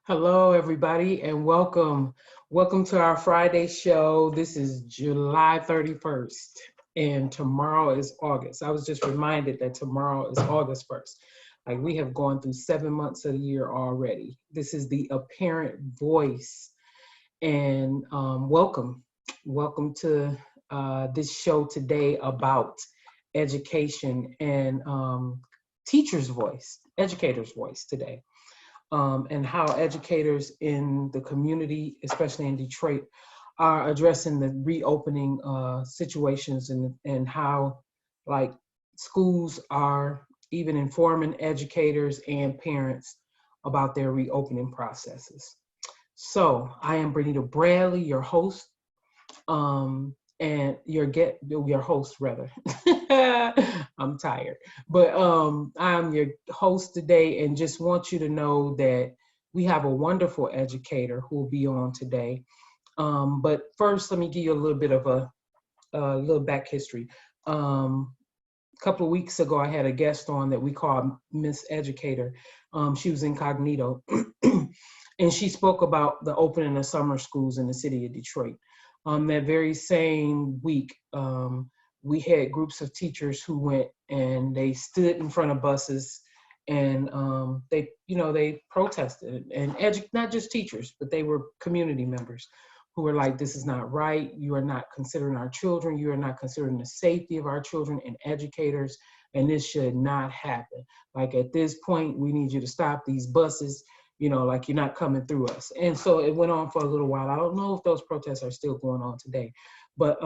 Hello, everybody, and welcome. Welcome to our Friday show. This is July 31st, and tomorrow is August. I was just reminded that tomorrow is August 1st. Like we have gone through 7 months of the year already. This is the Apparent Voice, and welcome. Welcome to this show today about education and teacher's voice, educator's voice today, and how educators in the community, especially in Detroit, are addressing the reopening situations and how like schools are even informing educators and parents about their reopening processes. So I am Bernita Bradley, your host, and your host rather. I'm tired, but I'm your host today, and just want you to know that we have a wonderful educator who will be on today. But first, let me give you a little bit of a little back history. A couple of weeks ago, I had a guest on that we call Miss Educator. She was incognito, and she spoke about the opening of summer schools in the city of Detroit. That very same week, we had groups of teachers who went and they stood in front of buses and they protested and not just teachers, but they were community members who were like, this is not right. You are not considering our children. You are not considering the safety of our children and educators. And this should not happen. Like at this point, we need you to stop these buses, like you're not coming through us. And so it went on for a little while. I don't know if those protests are still going on today, but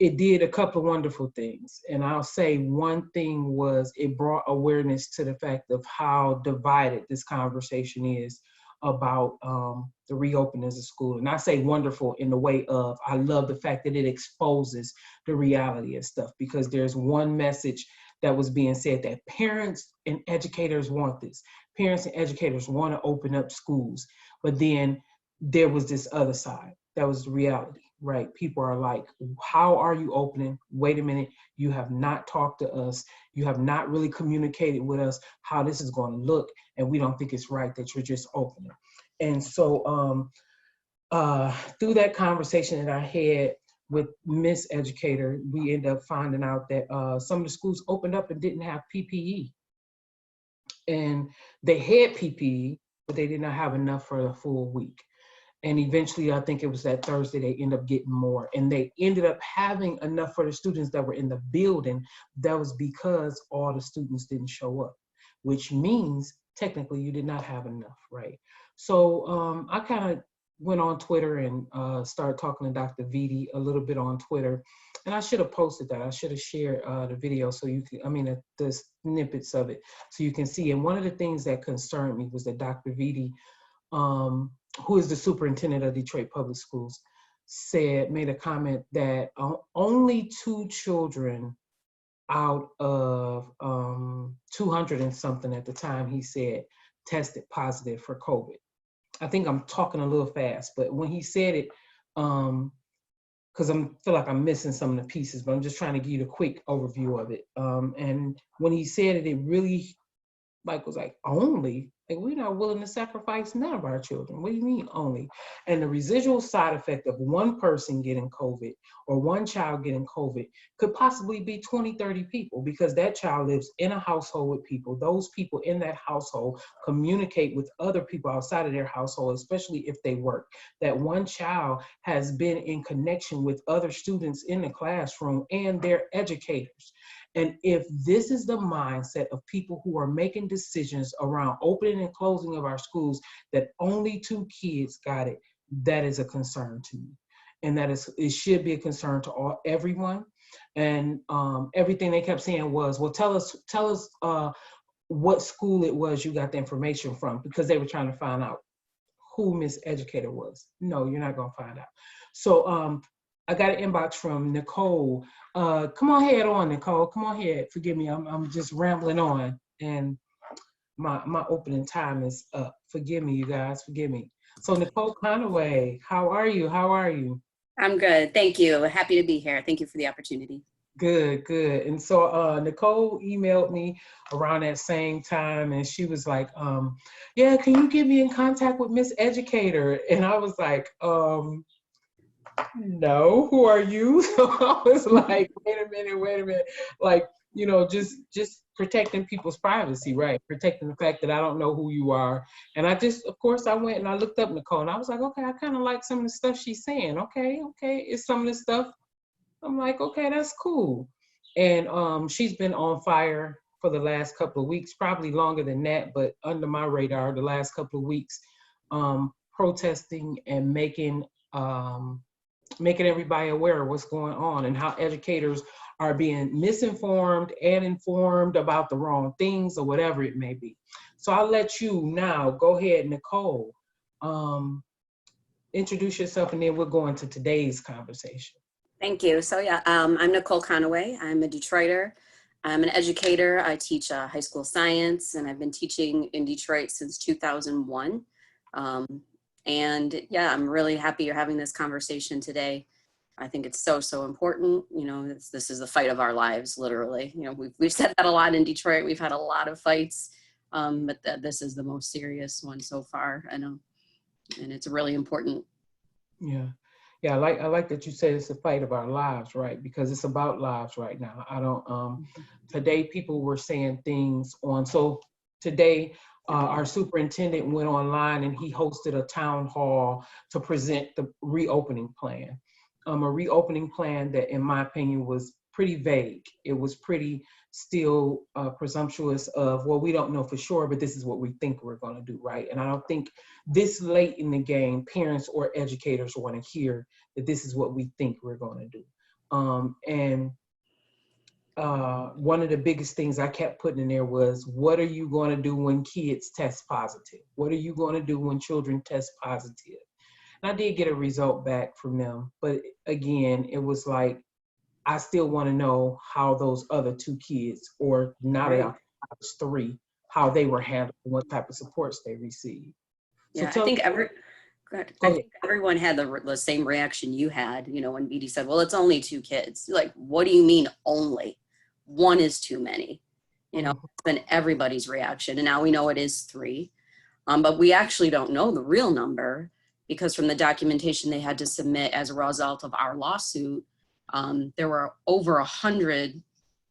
it did a couple of wonderful things. And I'll say one thing was it brought awareness to the fact of how divided this conversation is about the reopenings of school. And I say wonderful in the way of, I love the fact that it exposes the reality of stuff, because there's one message that was being said that parents and educators want this. Parents and educators want to open up schools. But then there was this other side. That was the reality, right? People are like, how are you opening? Wait a minute. You have not talked to us. You have not really communicated with us how this is going to look. And we don't think it's right that you're just opening. And so through that conversation that I had with Miss Educator, we ended up finding out that some of the schools opened up and didn't have PPE. And they had PPE, but they did not have enough for a full week. And eventually, I think it was that Thursday, they ended up getting more. And they ended up having enough for the students that were in the building. That was because all the students didn't show up, which means technically you did not have enough, right? So I kind of went on Twitter and started talking to Dr. Vitti a little bit on Twitter. And I should have posted that. I should have shared the video so you can, the snippets of it so you can see. And one of the things that concerned me was that Dr. Vitti, who is the superintendent of Detroit Public Schools, made a comment that only 2 children out of 200 and something at the time, he said, tested positive for COVID. I think I'm talking a little fast, but when he said it, because I feel like I'm missing some of the pieces, but I'm just trying to give you the quick overview of it. And when he said it, it really was like, only? Like, we're not willing to sacrifice none of our children. What do you mean only? And the residual side effect of one person getting COVID or one child getting COVID could possibly be 20, 30 people, because that child lives in a household with people. Those people in that household communicate with other people outside of their household, especially if they work. That one child has been in connection with other students in the classroom and their educators. And if this is the mindset of people who are making decisions around opening and closing of our schools, that only 2 kids got it, that is a concern to me. And it should be a concern to everyone. And everything they kept saying was, well, tell us what school it was you got the information from, because they were trying to find out who Miss Educator was. No, you're not going to find out. So I got an inbox from Nicole. Come on ahead on, Nicole. Come on ahead. Forgive me. I'm just rambling on, and my opening time is up. Forgive me, you guys. Forgive me. So Nicole Conaway, how are you? How are you? I'm good. Thank you. Happy to be here. Thank you for the opportunity. Good, good. And so Nicole emailed me around that same time and she was like, yeah, can you get me in contact with Miss Educator? And I was like, no, who are you? So I was like, wait a minute. Like, just protecting people's privacy, right? Protecting the fact that I don't know who you are. And I just, of course, I went and I looked up Nicole and I was like, okay, I kind of like some of the stuff she's saying. Okay. It's some of the stuff. I'm like, okay, that's cool. And she's been on fire for the last couple of weeks, probably longer than that, but under my radar the last couple of weeks, protesting and making everybody aware of what's going on and how educators are being misinformed and informed about the wrong things or whatever it may be. So I'll let you now go ahead, Nicole, introduce yourself and then we'll go into today's conversation. Thank you. So yeah, I'm Nicole Conaway. I'm a Detroiter. I'm an educator. I teach high school science, and I've been teaching in Detroit since 2001. And yeah, I'm really happy you're having this conversation today. I think it's so important. This is the fight of our lives, literally. We've said that a lot in Detroit. We've had a lot of fights, but this is the most serious one so far. I know, and it's really important. Yeah. Yeah, I like that you said it's a fight of our lives, right? Because it's about lives right now. I don't today people were saying things on, so today our superintendent went online and he hosted a town hall to present the reopening plan. A reopening plan that in my opinion was pretty vague. It was pretty still presumptuous of, well, we don't know for sure, but this is what we think we're going to do, right? And I don't think this late in the game, parents or educators want to hear that this is what we think we're going to do. And one of the biggest things I kept putting in there was, what are you going to do when kids test positive? What are you going to do when children test positive? And I did get a result back from them, but again, it was like, I still want to know how those other two kids, or now that I was three, how they were handled, what type of supports they received. So Yeah, I think everyone had the same reaction you had, when BD said, well, it's only two kids. Like, what do you mean only? One is too many. It's been everybody's reaction. And now we know it is three. But we actually don't know the real number, because from the documentation they had to submit as a result of our lawsuit, there were over 100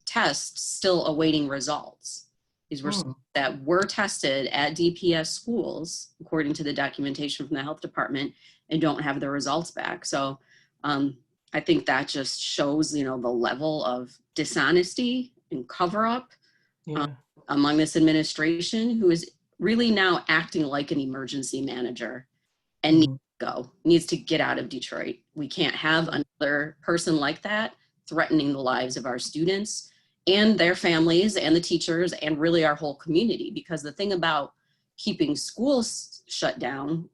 tests still awaiting results. These were that were tested at DPS schools, according to the documentation from the health department, and don't have the results back. So I think that just shows, the level of dishonesty and cover up among this administration, who is really now acting like an emergency manager and needs to get out of Detroit. We can't have another person like that threatening the lives of our students and their families and the teachers and really our whole community. Because the thing about keeping schools shut down,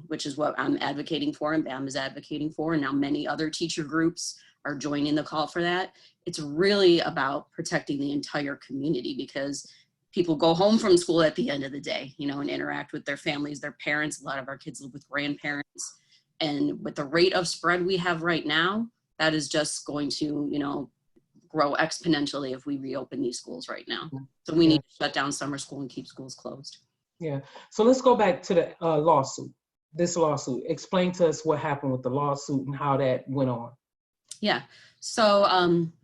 which is what I'm advocating for and BAM is advocating for, and now many other teacher groups are joining the call for that, it's really about protecting the entire community, because people go home from school at the end of the day, and interact with their families, their parents. A lot of our kids live with grandparents. And with the rate of spread we have right now, that is just going to, grow exponentially if we reopen these schools right now. So we need to shut down summer school and keep schools closed. Yeah. So let's go back to the lawsuit. This lawsuit. Explain to us what happened with the lawsuit and how that went on. Yeah. So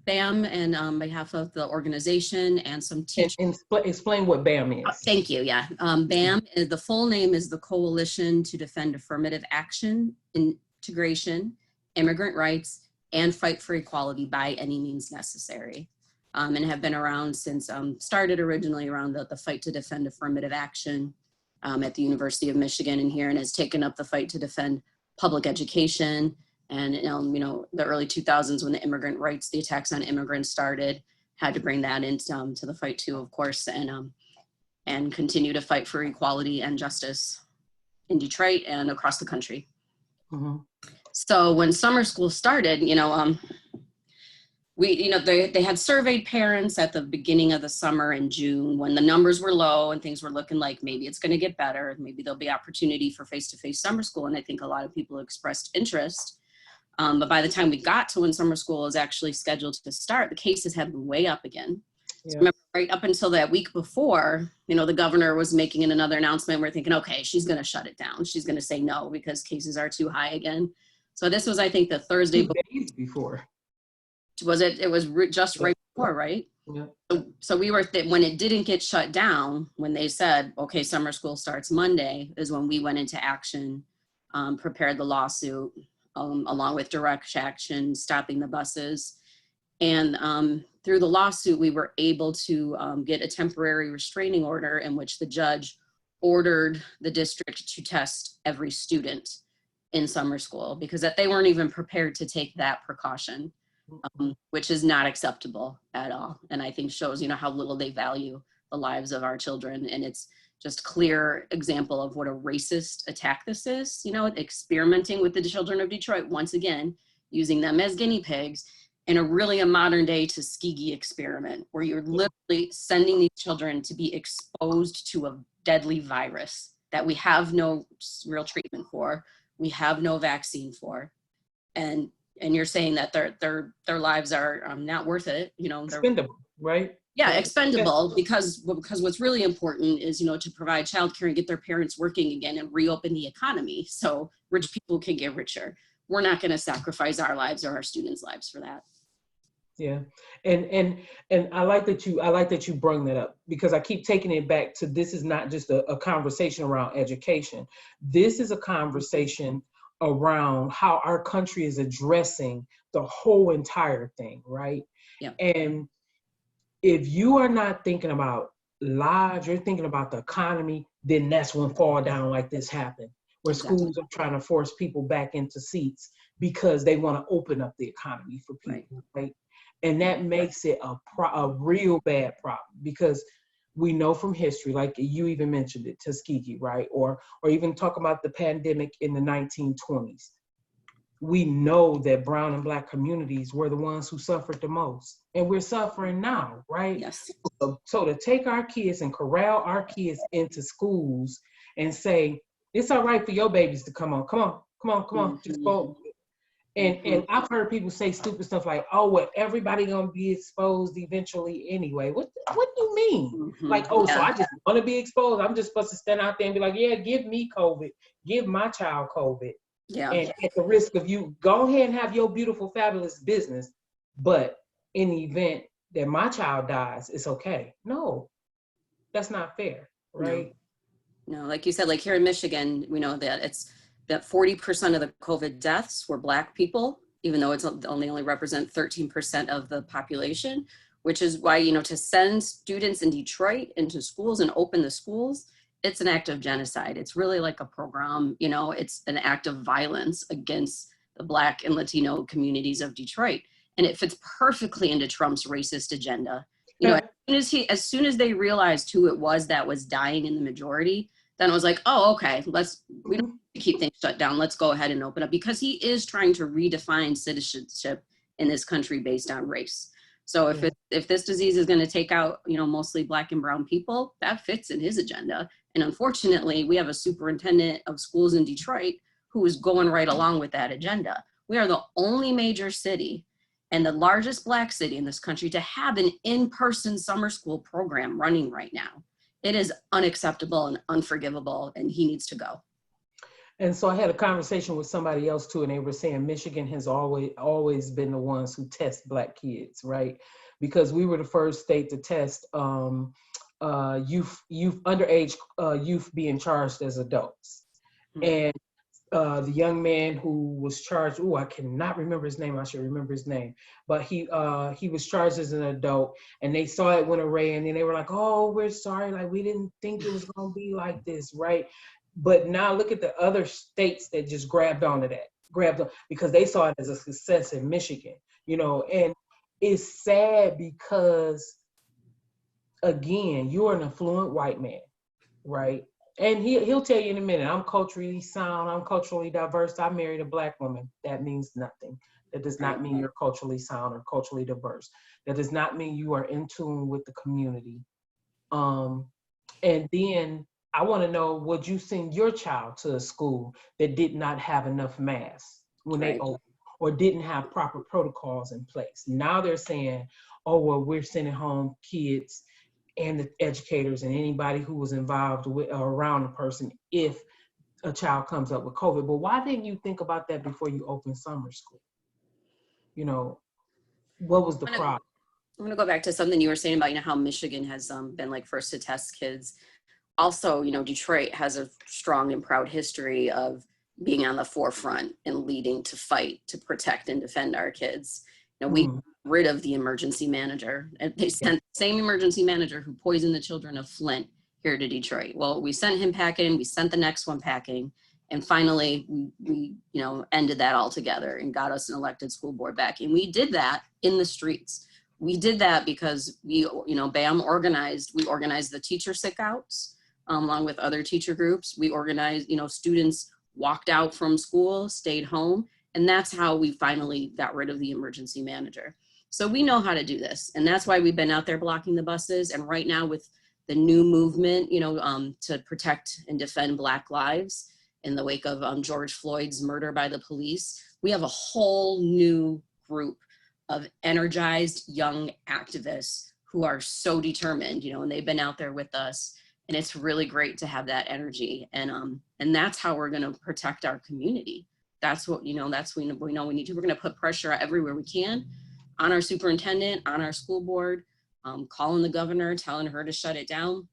BAM, and on behalf of the organization and some teachers. And explain what BAM is. Thank you. Yeah. BAM, the full name is the Coalition to Defend Affirmative Action, Integration, Immigrant Rights, and Fight for Equality by Any Means Necessary. And have been around since, started originally around the fight to defend affirmative action at the University of Michigan in here, and has taken up the fight to defend public education. And the early 2000s, when the immigrant rights, the attacks on immigrants started, had to bring that into to the fight too, of course, and continue to fight for equality and justice in Detroit and across the country. So when summer school started, they had surveyed parents at the beginning of the summer in June, when the numbers were low and things were looking like maybe it's going to get better. Maybe there'll be opportunity for face-to-face summer school. And I think a lot of people expressed interest. But by the time we got to when summer school is actually scheduled to start, the cases have been way up again. So remember, right up until that week before, the governor was making another announcement. We're thinking, okay, she's going to shut it down. She's going to say no because cases are too high again. So this was, I think, the Thursday 2 days before. Was it? It was just right before, right? Yeah. So we were, when it didn't get shut down, when they said, okay, summer school starts Monday, is when we went into action, prepared the lawsuit, along with direct action, stopping the buses. And through the lawsuit, we were able to get a temporary restraining order in which the judge ordered the district to test every student in summer school because that they weren't even prepared to take that precaution, which is not acceptable at all. And I think shows, how little they value the lives of our children. And it's just clear example of what a racist attack this is, experimenting with the children of Detroit, once again, using them as guinea pigs in a modern day Tuskegee experiment, where you're literally sending these children to be exposed to a deadly virus that we have no real treatment for, we have no vaccine for. And you're saying that their lives are not worth it, Expendable, right? Yeah, expendable, because what's really important is, to provide childcare and get their parents working again and reopen the economy so rich people can get richer. We're not going to sacrifice our lives or our students' lives for that. Yeah, and I like that you bring that up, because I keep taking it back to, this is not just a conversation around education. This is a conversation around how our country is addressing the whole entire thing, right? Yeah. And if you are not thinking about lives, you're thinking about the economy, then that's when fall down like this happened, where schools are trying to force people back into seats because they want to open up the economy for people, right? And that makes it a real bad problem, because we know from history, like you even mentioned it, Tuskegee, right? Or even talk about the pandemic in the 1920s. We know that brown and black communities were the ones who suffered the most. And we're suffering now, right? Yes. So to take our kids and corral our kids into schools and say, it's all right for your babies to come on, just go. And I've heard people say stupid stuff like, oh, well, everybody gonna be exposed eventually anyway. What do you mean? Like, oh, so I just want to be exposed? I'm just supposed to stand out there and be like, yeah, give me COVID, give my child COVID. Yeah. And at the risk of you, go ahead and have your beautiful, fabulous business. But in the event that my child dies, it's okay. No, that's not fair, right? No, like you said, like here in Michigan, we know that it's that 40% of the COVID deaths were Black people, even though it's only represent 13% of the population, which is why, to send students in Detroit into schools and open the schools, it's an act of genocide. It's really like a pogrom, it's an act of violence against the Black and Latino communities of Detroit. And it fits perfectly into Trump's racist agenda. As soon as they realized who it was that was dying in the majority, then it was like, oh, okay, we don't keep things shut down. Let's go ahead and open up, because he is trying to redefine citizenship in this country based on race. So if this disease is going to take out, mostly Black and brown people, that fits in his agenda. And unfortunately, we have a superintendent of schools in Detroit who is going right along with that agenda. We are the only major city and the largest Black city in this country to have an in-person summer school program running right now. It is unacceptable and unforgivable, and he needs to go. And so I had a conversation with somebody else too, and they were saying Michigan has always been the ones who test Black kids, right? Because we were the first state to test underage youth being charged as adults. And the young man who was charged, I cannot remember his name. I should remember his name. But he was charged as an adult, and they saw it went away, and then they were like, oh, we're sorry. Like, we didn't think it was going to be like this, right? But now look at the other states that just grabbed on, because they saw it as a success in Michigan, and it's sad because, again, you're an affluent white man, right? And he'll tell you in a minute, I'm culturally sound, I'm culturally diverse, I married a Black woman. That means nothing. That does not mean you're culturally sound or culturally diverse. That does not mean you are in tune with the community. And then I want to know, would you send your child to a school that did not have enough masks when they opened? or didn't have proper protocols in place. Now they're saying, oh, well, we're sending home kids and the educators and anybody who was involved with or around the person if a child comes up with COVID. But why didn't you think about that before you opened summer school? You know, what was the problem? I'm going to go back to something you were saying about, how Michigan has been like first to test kids. Also, Detroit has a strong and proud history of being on the forefront and leading to fight to protect and defend our kids. We got rid of the emergency manager, and they sent the same emergency manager who poisoned the children of Flint here to Detroit. Well, we sent him packing, we sent the next one packing, and finally we ended that altogether and got us an elected school board back. And we did that in the streets. We did that because BAM organized the teacher sick outs along with other teacher groups. We organized, students walked out from school, stayed home, and that's how we finally got rid of the emergency manager. So we know how to do this, and that's why we've been out there blocking the buses. And right now with the new movement, to protect and defend Black lives in the wake of George Floyd's murder by the police, we have a whole new group of energized young activists who are so determined, and they've been out there with us. And it's really great to have that energy. And that's how we're going to protect our community. That's what, we know we need to. We're going to put pressure everywhere we can on our superintendent, on our school board, calling the governor, telling her to shut it down.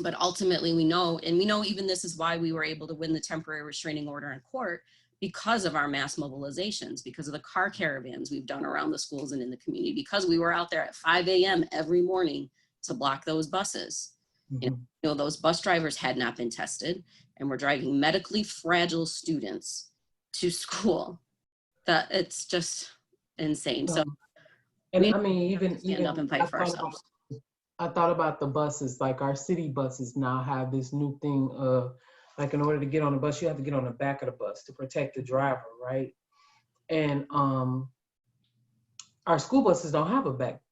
But ultimately we know even this is why we were able to win the temporary restraining order in court, because of our mass mobilizations, because of the car caravans we've done around the schools and in the community, because we were out there at 5 a.m. every morning to block those buses. Mm-hmm. Those bus drivers had not been tested and were driving medically fragile students to school. That it's just insane. So, and I mean, even stand up and fight for ourselves. I thought about the buses, like our city buses now have this new thing of, like, in order to get on the bus, you have to get on the back of the bus to protect the driver, right? And our school buses don't have a back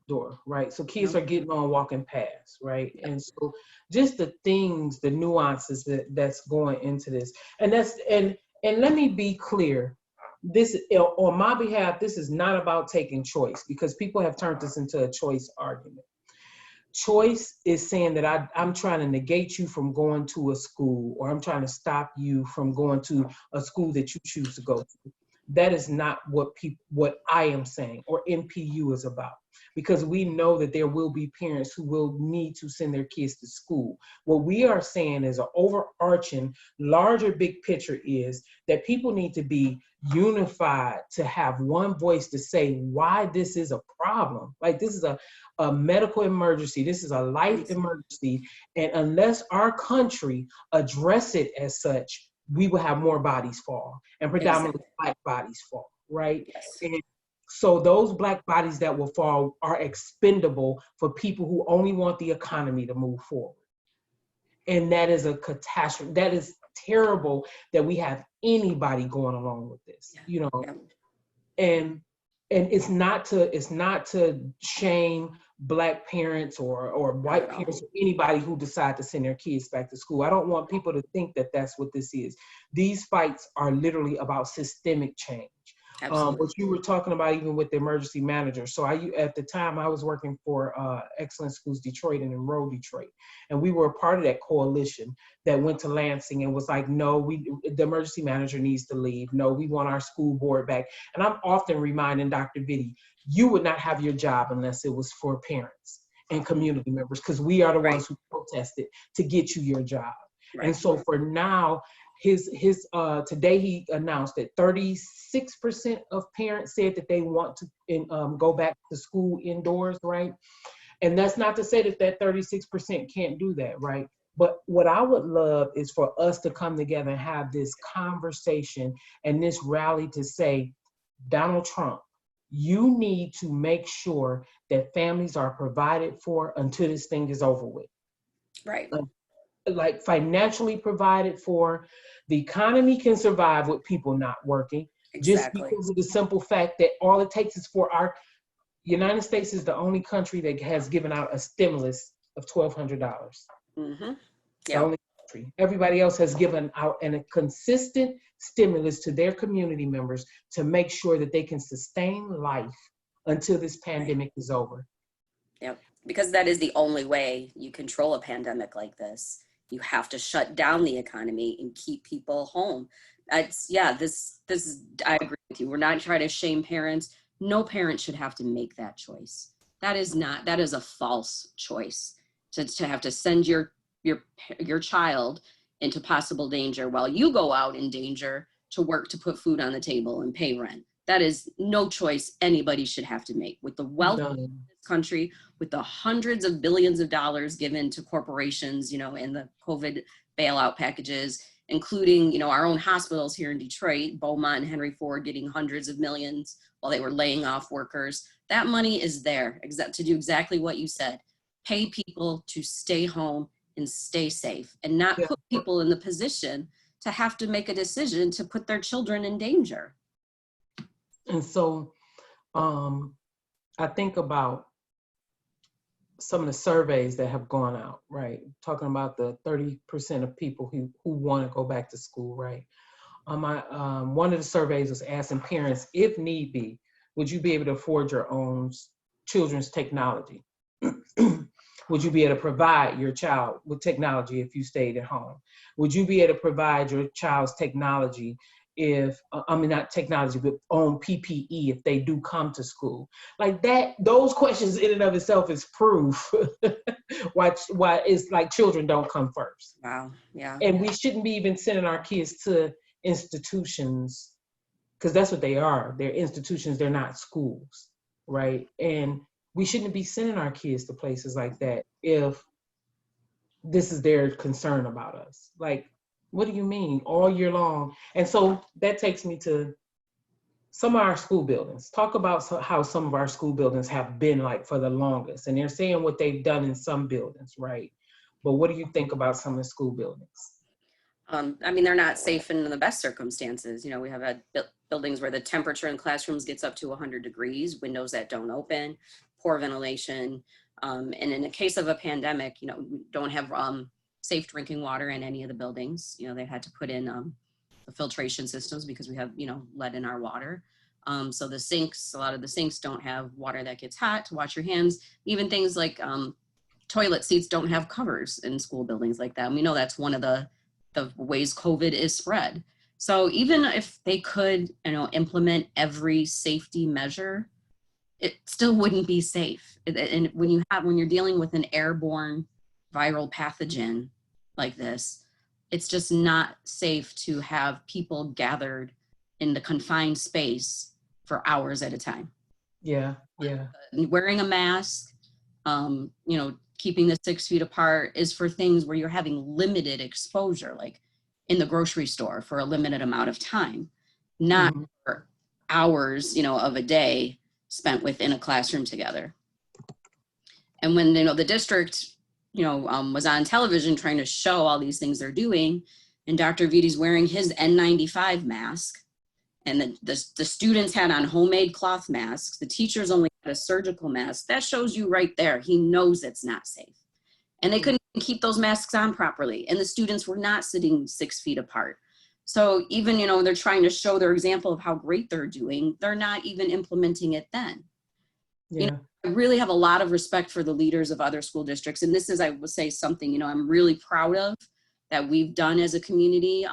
door, right? So kids are getting on walking past, right? And so just the things, the nuances that's going into this, and let me be clear, this on my behalf, this is not about taking choice, because people have turned this into a choice argument. Choice is saying that I'm trying to negate you from going to a school, or I'm trying to stop you from going to a school that you choose to go to. That is not what I am saying or NPU is about, because we know that there will be parents who will need to send their kids to school. What we are saying is an overarching, larger, big picture is that people need to be unified, to have one voice to say why this is a problem. Like, this is a medical emergency. This is a life emergency. And unless our country address it as such, we will have more bodies fall, and predominantly Black bodies fall, right? Yes. And so those Black bodies that will fall are expendable for people who only want the economy to move forward. And that is a catastrophe. That is terrible that we have anybody going along with this, and it's not to shame Black parents or white parents or anybody who decide to send their kids back to school. I don't want people to think that that's what this is. These fights are literally about systemic change. What you were talking about, even with the emergency manager. So at the time I was working for Excellent Schools Detroit and Enroll Detroit, and we were a part of that coalition that went to Lansing and was like, no, the emergency manager needs to leave. No, we want our school board back. And I'm often reminding Dr. Vitti, you would not have your job unless it was for parents and community members, because we are the ones who protested to get you your job. Right. And so for now, today he announced that 36% of parents said that they want to go back to school indoors, right? And that's not to say that 36% can't do that, right? But what I would love is for us to come together and have this conversation and this rally to say, Donald Trump, you need to make sure that families are provided for until this thing is over with. Right. Like financially provided for. The economy can survive with people not working, just because of the simple fact that all it takes is for our United States is the only country that has given out a stimulus of $1,200. Mm-hmm. The only country. country. Everybody else has given out a consistent stimulus to their community members to make sure that they can sustain life until this pandemic is over. Yep. Because that is the only way you control a pandemic like this. You have to shut down the economy and keep people home. This is, I agree with you. We're not trying to shame parents. No parent should have to make that choice. That is a false choice to have to send your child into possible danger while you go out in danger to work to put food on the table and pay rent. That is no choice anybody should have to make. With the wealth of this country, with the hundreds of billions of dollars given to corporations, in the COVID bailout packages, including, our own hospitals here in Detroit, Beaumont and Henry Ford getting hundreds of millions while they were laying off workers. That money is there to do exactly what you said. Pay people to stay home and stay safe, and not put people in the position to have to make a decision to put their children in danger. And so I think about some of the surveys that have gone out, right? Talking about the 30% of people who want to go back to school, right? One of the surveys was asking parents, if need be, would you be able to afford your own children's technology? Would you be able to provide your child with technology if you stayed at home? Would you be able to provide your child's technology not technology, but on PPE if they do come to school? Like that, those questions in and of itself is proof why it's like children don't come first. Wow, yeah. And we shouldn't be even sending our kids to institutions, because that's what they are. They're institutions, they're not schools, right? And we shouldn't be sending our kids to places like that if this is their concern about us. Like, what do you mean all year long? And so that takes me to some of our school buildings. Talk about how some of our school buildings have been like for the longest. And they're saying what they've done in some buildings, right? But what do you think about some of the school buildings? They're not safe in the best circumstances. We have had buildings where the temperature in classrooms gets up to 100 degrees, windows that don't open, poor ventilation. And in the case of a pandemic, we don't have safe drinking water in any of the buildings. They had to put in the filtration systems because we have, lead in our water. So the sinks, a lot of the sinks don't have water that gets hot to wash your hands. Even things like toilet seats don't have covers in school buildings like that. And we know that's one of the ways COVID is spread. So even if they could, implement every safety measure, it still wouldn't be safe. And when you're dealing with an airborne viral pathogen like this, it's just not safe to have people gathered in the confined space for hours at a time. Yeah. Wearing a mask, keeping the 6 feet apart is for things where you're having limited exposure, like in the grocery store for a limited amount of time, not for hours, of a day spent within a classroom together. And when, the district, was on television trying to show all these things they're doing, and Dr. Vidi's wearing his N95 mask, and the students had on homemade cloth masks, the teachers only had a surgical mask, that shows you right there, he knows it's not safe. And they couldn't keep those masks on properly, and the students were not sitting 6 feet apart. So even, they're trying to show their example of how great they're doing, they're not even implementing it then. Yeah. I really have a lot of respect for the leaders of other school districts. And this is, I would say, something, I'm really proud of that we've done as a community,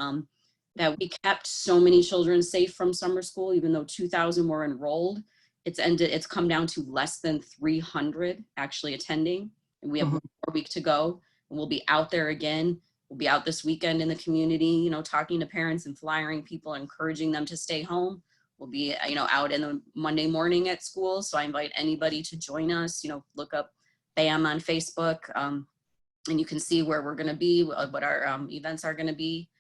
that we kept so many children safe from summer school, even though 2,000 were enrolled. It's come down to less than 300 actually attending. And we have 1 more week to go, and we'll be out there again. We'll be out this weekend in the community, talking to parents and flyering people, encouraging them to stay home. We'll be, out in the Monday morning at school. So I invite anybody to join us, look up BAM on Facebook, and you can see where we're going to be, what our events are going to be.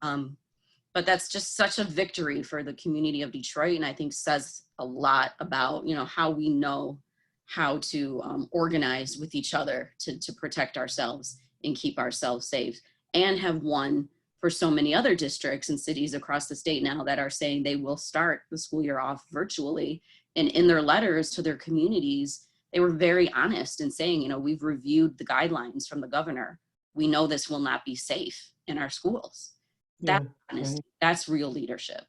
But that's just such a victory for the community of Detroit. And I think says a lot about, how we know how to organize with each other to protect ourselves and keep ourselves safe, and have won for so many other districts and cities across the state now that are saying they will start the school year off virtually. And in their letters to their communities, they were very honest in saying, we've reviewed the guidelines from the governor. we know this will not be safe in our schools. Yeah. That's honesty. That's real leadership.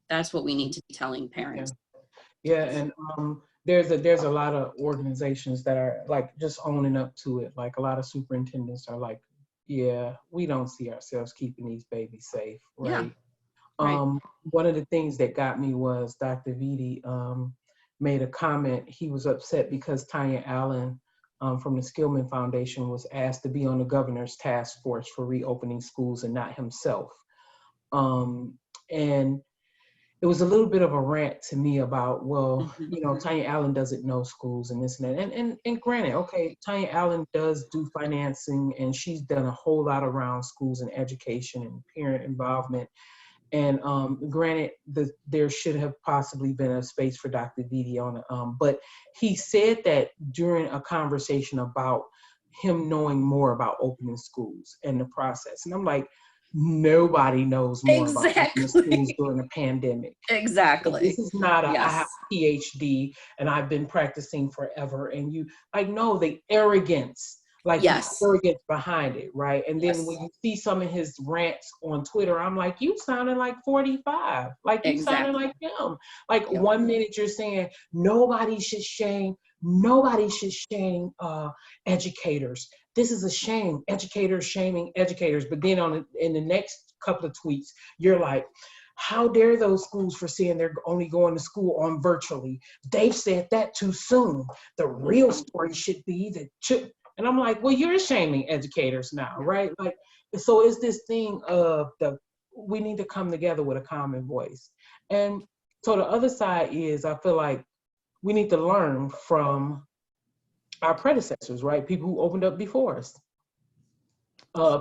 That's what we need to be telling parents. Yeah, and there's a lot of organizations that are like just owning up to it. Like a lot of superintendents are like, yeah, we don't see ourselves keeping these babies safe, right? Right. One of the things that got me was Dr. Vitti made a comment. He was upset because Tanya Allen from the Skillman Foundation was asked to be on the governor's task force for reopening schools and not himself. And it was a little bit of a rant to me about, well, Tanya Allen doesn't know schools and this and that. And granted, okay, Tanya Allen does do financing and she's done a whole lot around schools and education and parent involvement. And granted, there should have possibly been a space for Dr. Vitti on it. But he said that during a conversation about him knowing more about opening schools and the process. And I'm like, nobody knows more about opening schools during a pandemic. Exactly. This is not I have a PhD and I've been practicing forever. And you no, the arrogance, the arrogance behind it, right? And then when you see some of his rants on Twitter, I'm like, you sounded like 45. You sounded like him. 1 minute you're saying nobody should shame educators. This is a shame, educators shaming educators. But then in the next couple of tweets, you're like, how dare those schools for saying they're only going to school on virtually? They've said that too soon. The real story should be that. And I'm like, well, you're shaming educators now, right? So it's this thing of we need to come together with a common voice. And so the other side is, I feel like we need to learn from our predecessors, right? People who opened up before us.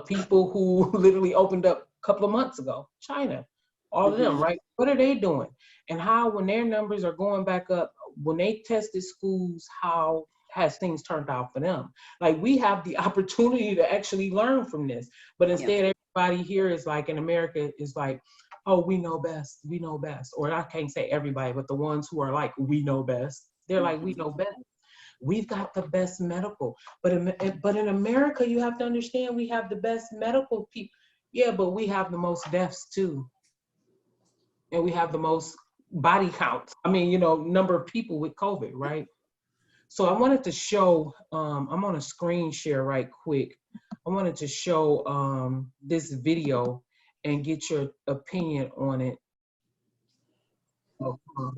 People who literally opened up a couple of months ago, China, all of them, right? What are they doing? And how, when their numbers are going back up, when they tested schools, how has things turned out for them? We have the opportunity to actually learn from this, but instead everybody here is in America is oh, we know best, or I can't say everybody, but the ones who are we know best, they're we know best. We've got the best medical, but in America, you have to understand we have the best medical people. Yeah, but we have the most deaths too, and we have the most body counts. I mean, number of people with COVID, right? So I wanted to show, I'm on a screen share right quick. I wanted to show this video and get your opinion on it. So I'm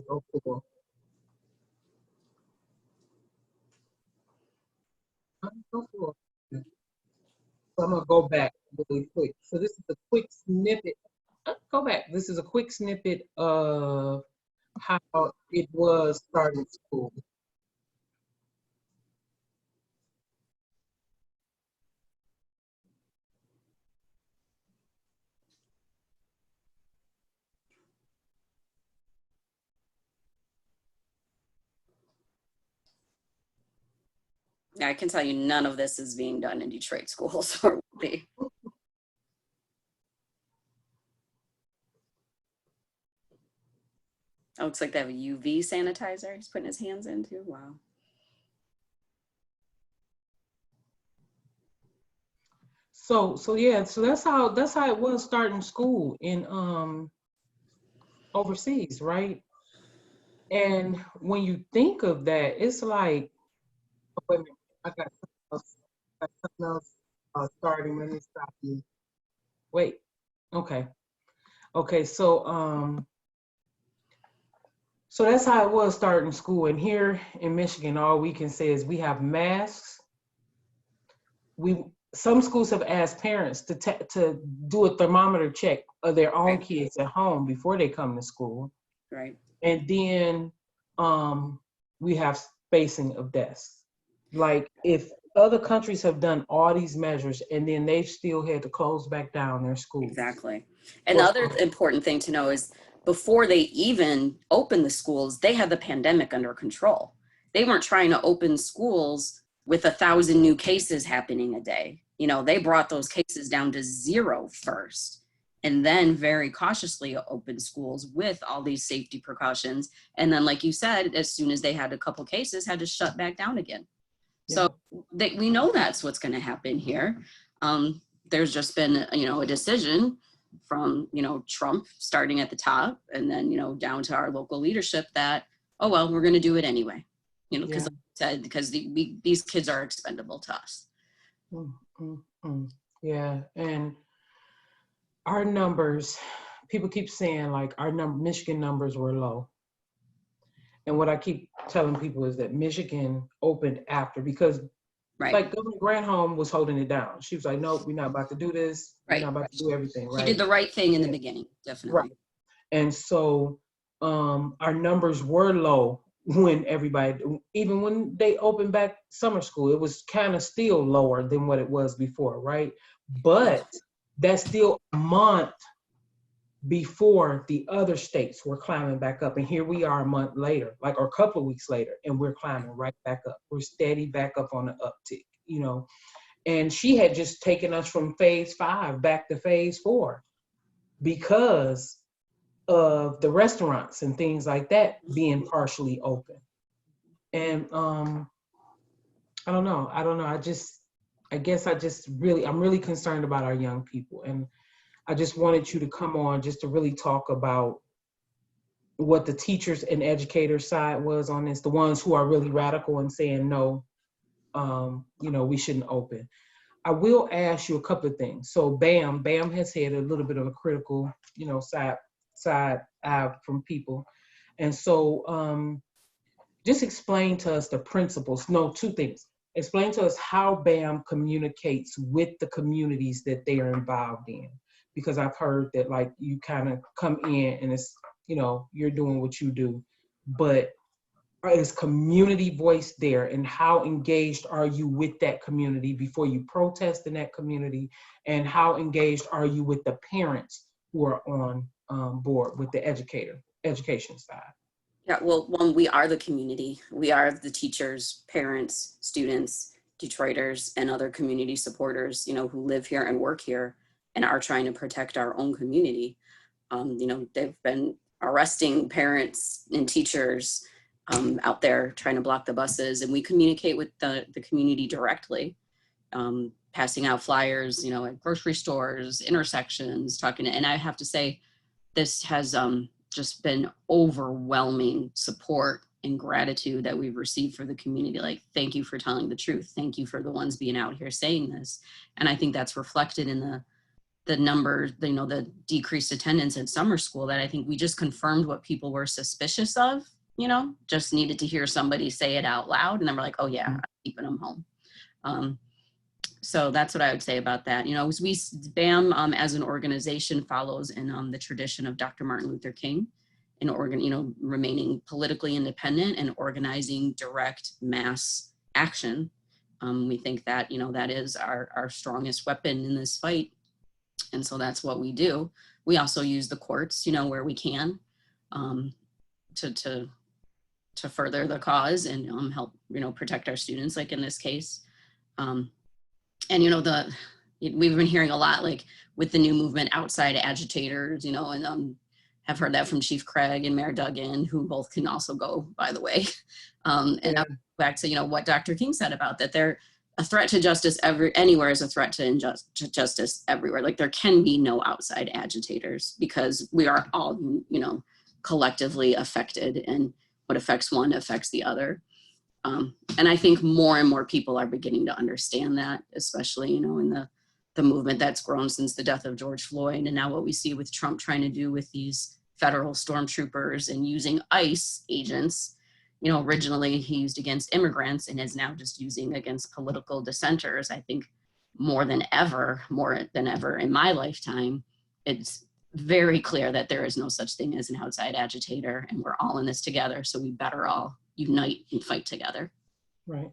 gonna go back really quick. So this is a quick snippet. Go back. This is a quick snippet of how it was starting school. I can tell you none of this is being done in Detroit schools or will be. Oh, looks like they have a UV sanitizer he's putting his hands into. Wow. So yeah, so that's how it was starting school in overseas, right? And when you think of that, it's like, oh, wait a minute, I got something else starting. Let me stop you. Wait, okay. So that's how it was starting school. And here in Michigan, all we can say is we have masks. Some schools have asked parents to do a thermometer check of their own kids at home before they come to school. Right. And then we have spacing of desks. If other countries have done all these measures and then they've still had to close back down their schools. Exactly. And the other important thing to know is before they even opened the schools, they had the pandemic under control. They weren't trying to open schools with 1,000 new cases happening a day. They brought those cases down to 0 first, and then very cautiously opened schools with all these safety precautions. And then, like you said, as soon as they had a couple cases, had to shut back down again. So we know that's what's going to happen here. there's just been, a decision from, Trump starting at the top and then, down to our local leadership that, oh, well, we're going to do it anyway, because like I said, because these kids are expendable to us. Yeah. And our numbers, people keep saying like Michigan numbers were low. And what I keep telling people is that Michigan opened after, because like Governor Granholm was holding it down. She was like, nope, we're not about to do this. We're not about to do everything, right? She did the right thing in the beginning, definitely. Right. And so our numbers were low when even when they opened back summer school, it was kind of still lower than what it was before, right? But that's still a month before the other states were climbing back up. And here we are a month later, or a couple of weeks later, and we're climbing right back up. We're steady back up on the uptick, And she had just taken us from phase 5 back to phase 4 because of the restaurants and things like that being partially open. And I don't know. I'm really concerned about our young people. And I just wanted you to come on just to really talk about what the teachers and educators side was on this, the ones who are really radical and saying, no, we shouldn't open. I will ask you a couple of things. So Bam has had a little bit of a critical, side eye from people. And so just explain to us the principles. No, 2 things. Explain to us how BAM communicates with the communities that they are involved in. Because I've heard that like you kind of come in and it's, you're doing what you do, but is community voice there, and how engaged are you with that community before you protest in that community, and how engaged are you with the parents who are on board with the education side? Yeah, well, one, we are the community. We are the teachers, parents, students, Detroiters, and other community supporters, who live here and work here and are trying to protect our own community. They've been arresting parents and teachers out there trying to block the buses, and we communicate with the community directly, passing out flyers, at grocery stores, intersections, and I have to say, this has just been overwhelming support and gratitude that we've received for the community. Like, thank you for telling the truth. Thank you for the ones being out here saying this. And I think that's reflected in the numbers, the decreased attendance at summer school, that I think we just confirmed what people were suspicious of, just needed to hear somebody say it out loud. And then we're like, oh yeah, I'm keeping them home. So that's what I would say about that. BAM as an organization follows in the tradition of Dr. Martin Luther King in remaining politically independent and organizing direct mass action. We think that, that is our strongest weapon in this fight. And so that's what we do. We also use the courts, where we can, to further the cause and help, protect our students, like in this case. And, we've been hearing a lot, like with the new movement, outside agitators, and have heard that from Chief Craig and Mayor Duggan, who both can also go, by the way. And I'll go back to, what Dr. King said about that. They're a threat to justice anywhere is a threat to justice everywhere. Like, there can be no outside agitators because we are all, collectively affected, and what affects one affects the other. And I think more and more people are beginning to understand that, especially, in the movement that's grown since the death of George Floyd. And now what we see with Trump trying to do with these federal stormtroopers and using ICE agents, originally he used against immigrants and is now just using against political dissenters. I think more than ever in my lifetime, it's very clear that there is no such thing as an outside agitator, and we're all in this together. So we better all unite and fight together. Right.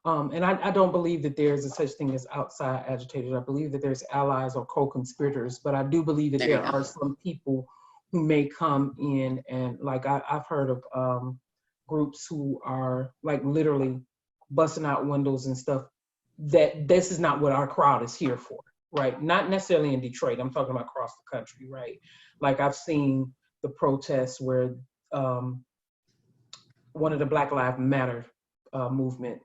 And I don't believe that there's a such thing as outside agitators. I believe that there's allies or co-conspirators, but I do believe that there are some people who may come in and, like, I've heard of groups who are like literally busting out windows and stuff. That this is not what our crowd is here for, right? Not necessarily in Detroit. I'm talking about across the country, right? Like, I've seen the protests where one of the Black Lives Matter movement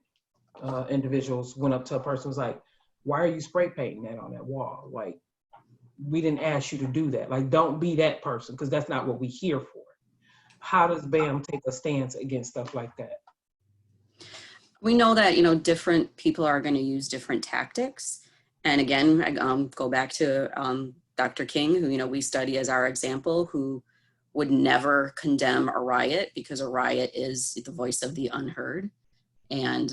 individuals went up to a person, was like, why are you spray painting that on that wall? Like, we didn't ask you to do that. Like, don't be that person, because that's not what we're here for. How does BAM take a stance against stuff like that? We know that, you know, different people are going to use different tactics. And again, I go back to Dr. King, who, you know, we study as our example, who would never condemn a riot, because a riot is the voice of the unheard. And,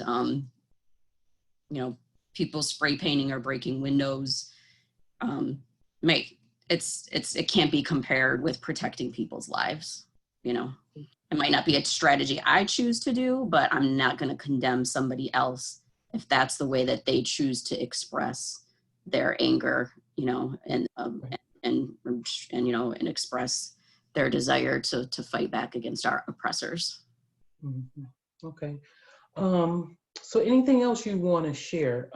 you know, people spray painting or breaking windows, it can't be compared with protecting people's lives. You know, it might not be a strategy I choose to do, but I'm not going to condemn somebody else if that's the way that they choose to express their anger, you know, and you know, and express their desire to fight back against our oppressors. Mm-hmm. Okay. So anything else you want to share?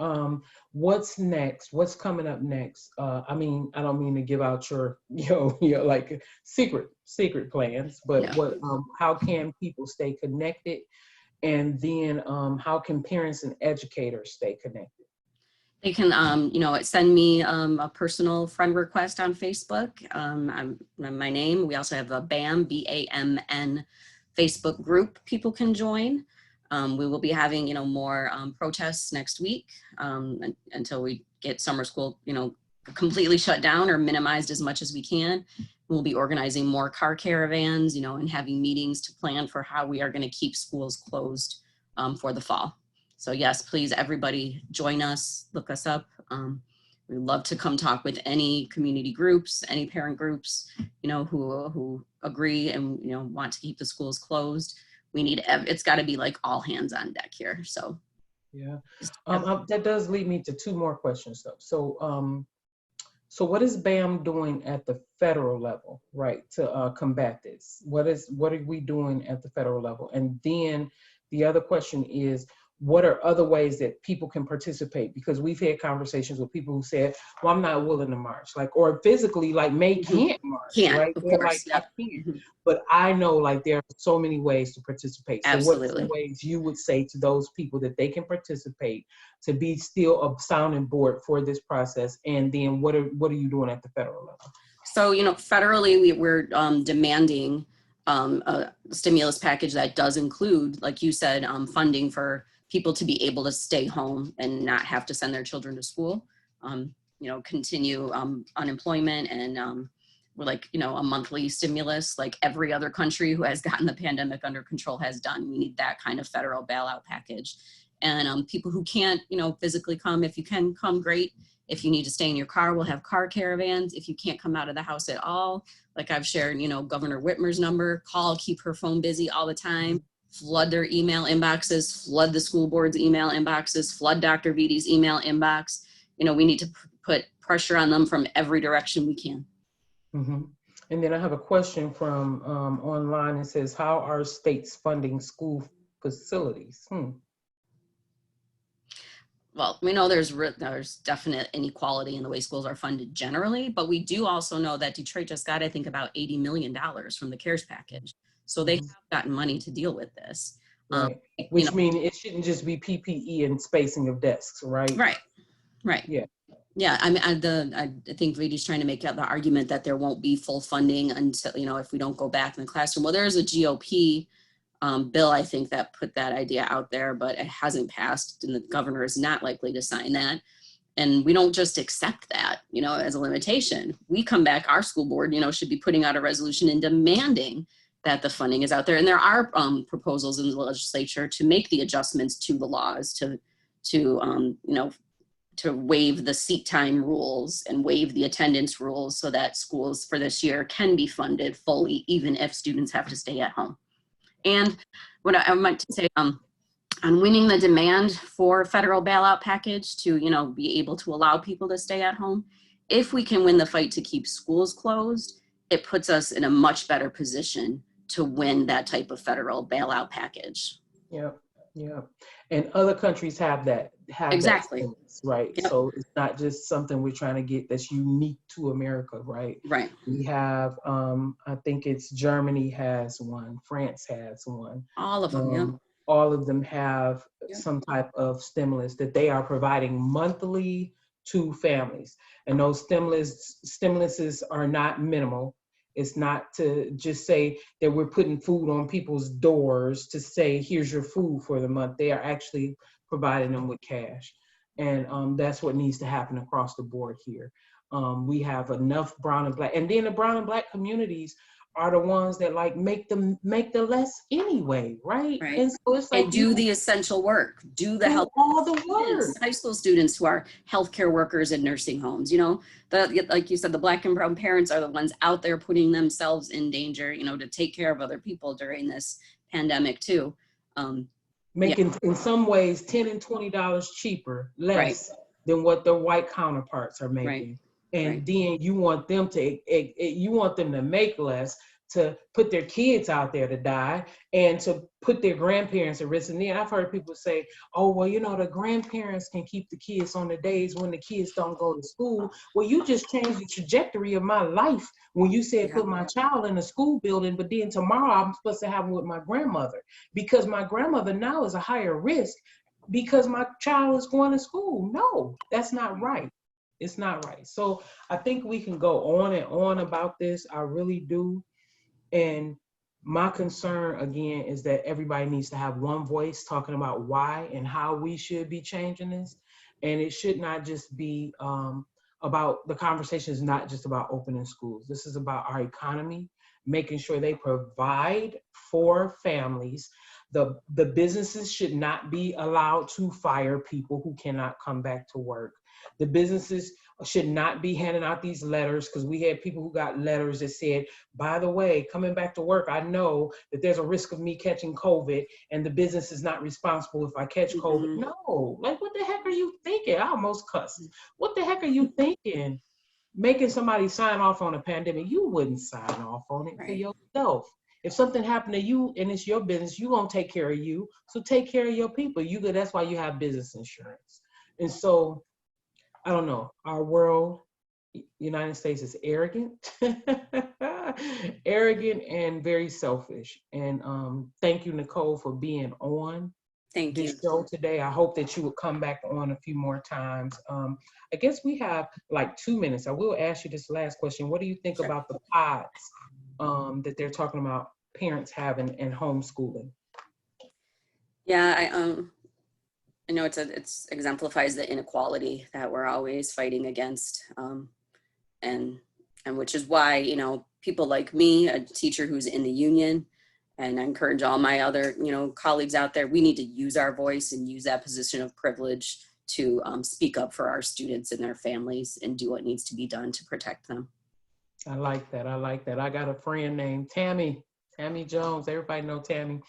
What's next? What's coming up next? I mean, I don't mean to give out your, your like secret plans, but Yeah. how can people stay connected? And then, how can parents and educators stay connected? They can, you know, send me a personal friend request on Facebook. My name. We also have a BAM, BAMN Facebook group people can join. We will be having, you know, more protests next week until we get summer school, you know, completely shut down or minimized as much as we can. We'll be organizing more car caravans, you know, and having meetings to plan for how we are going to keep schools closed for the fall. So yes, please, everybody join us, look us up. We'd love to come talk with any community groups, any parent groups, you know, who agree and, you know, want to keep the schools closed. We need, it's got to be like all hands on deck here. So yeah, that does lead me to two more questions though. So what is BAM doing at the federal level, right, to combat this? What are we doing at the federal level? And then the other question is, what are other ways that people can participate? Because we've had conversations with people who said, well, I'm not willing to march, like, or physically, like, can't march, can't, right? of They're course. like, I can't. But I know, like, there are so many ways to participate. So what are some Absolutely. ways you would say to those people that they can participate to be still a sounding board for this process? And then what are you doing at the federal level? So, you know, federally, we're demanding a stimulus package that does include, like you said, funding for people to be able to stay home and not have to send their children to school. You know, continue unemployment, and we're like, you know, a monthly stimulus like every other country who has gotten the pandemic under control has done. We need that kind of federal bailout package. And people who can't, you know, physically come, if you can come, great. If you need to stay in your car, we'll have car caravans. If you can't come out of the house at all, like I've shared, you know, Governor Whitmer's number, keep her phone busy all the time, flood their email inboxes, flood the school board's email inboxes, flood Dr. Vidi's email inbox. You know, we need to put pressure on them from every direction we can. Mm-hmm. And then I have a question from online. It says, how are states funding school facilities? Well, we know there's definite inequality in the way schools are funded generally, but we do also know that Detroit just got, I think, about $80 million from the CARES package. So they have gotten money to deal with this. Right. Which means it shouldn't just be PPE and spacing of desks, right? Right. Yeah. Yeah, I mean, I think Vidi's trying to make the argument that there won't be full funding until, you know, if we don't go back in the classroom. Well, there's a GOP bill, I think, that put that idea out there, but it hasn't passed, and the governor is not likely to sign that. And we don't just accept that, you know, as a limitation. We come back, our school board, you know, should be putting out a resolution and demanding that the funding is out there. And there are proposals in the legislature to make the adjustments to the laws to you know, to waive the seat time rules and waive the attendance rules so that schools for this year can be funded fully, even if students have to stay at home. And what I meant to say, on winning the demand for federal bailout package to, you know, be able to allow people to stay at home, if we can win the fight to keep schools closed, it puts us in a much better position to win that type of federal bailout package. Yeah. Yeah. And other countries have that. Exactly. That sense, right? Yep. So it's not just something we're trying to get that's unique to America, right? Right. We have, I think it's Germany has one, France has one. All of them, yeah. all of them have some type of stimulus that they are providing monthly to families. And those stimuluses are not minimal. It's not to just say that we're putting food on people's doors to say, here's your food for the month. They are actually providing them with cash. And that's what needs to happen across the board here. We have enough brown and black, and then the brown and black communities are the ones that like make the less anyway, right? Right. And so it's like, and do the essential work, do the health. all the work. High school students who are healthcare workers in nursing homes, you know, like you said, the Black and brown parents are the ones out there putting themselves in danger, you know, to take care of other people during this pandemic too. Making in some ways $10 and $20 cheaper, less than what their white counterparts are making. And then you want them to make less, to put their kids out there to die, and to put their grandparents at risk. And then I've heard people say, oh, well, you know, the grandparents can keep the kids on the days when the kids don't go to school. Well, you just changed the trajectory of my life when you said put my child in a school building, but then tomorrow I'm supposed to have them with my grandmother, because my grandmother now is a higher risk because my child is going to school. No, that's not right. It's not right. So I think we can go on and on about this. I really do. And my concern, again, is that everybody needs to have one voice talking about why and how we should be changing this. And it should not just be about, the conversation is not just about opening schools. This is about our economy, making sure they provide for families. The businesses should not be allowed to fire people who cannot come back to work. The businesses should not be handing out these letters, because we had people who got letters that said, by the way, coming back to work, I know that there's a risk of me catching COVID, and the business is not responsible if I catch COVID. No, like, what the heck are you thinking? I almost cussed. What the heck are you thinking? Making somebody sign off on a pandemic. You wouldn't sign off on it for yourself. If something happened to you and it's your business, you gonna take care of you. So take care of your people. That's why you have business insurance. And so, I don't know, our world, United States, is arrogant, arrogant and very selfish. And thank you, Nicole, for being on this show today. I hope that you would come back on a few more times. I guess we have like 2 minutes. I will ask you this last question. What do you think about the pods that they're talking about parents having and homeschooling? Yeah, I know it exemplifies the inequality that we're always fighting against, and which is why, you know, people like me, a teacher who's in the union, and I encourage all my other, you know, colleagues out there, we need to use our voice and use that position of privilege to speak up for our students and their families and do what needs to be done to protect them. I like that. I like that. I got a friend named Tammy Jones. Everybody know Tammy.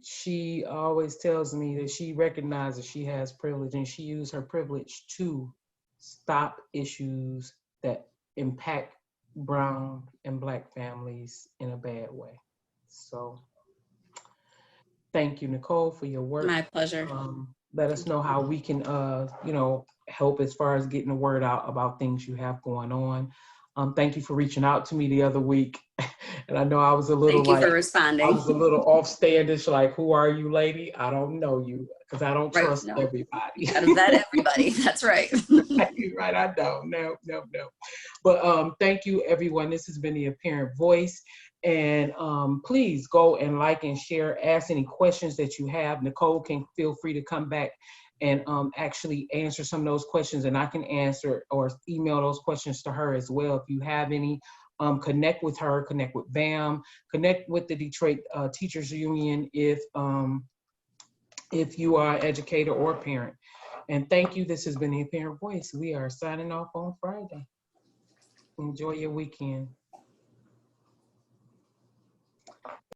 She always tells me that she recognizes she has privilege, and she used her privilege to stop issues that impact brown and black families in a bad way. So thank you, Nicole, for your work. My pleasure. Let us know how we can, you know, help as far as getting the word out about things you have going on. Thank you for reaching out to me the other week. And I know I was a little Thank you for responding. I was a little offstandish, like, who are you, lady? I don't know you, because I don't trust everybody. You gotta vet everybody. That's right. Right, I don't. No. But thank you, everyone. This has been the Apparent Voice. And please go and like and share. Ask any questions that you have. Nicole can feel free to come back and actually answer some of those questions, and I can answer or email those questions to her as well. If you have any, connect with her, connect with BAM, connect with the Detroit Teachers Union if you are an educator or a parent. And thank you. This has been the Apparent Voice. We are signing off on Friday. Enjoy your weekend.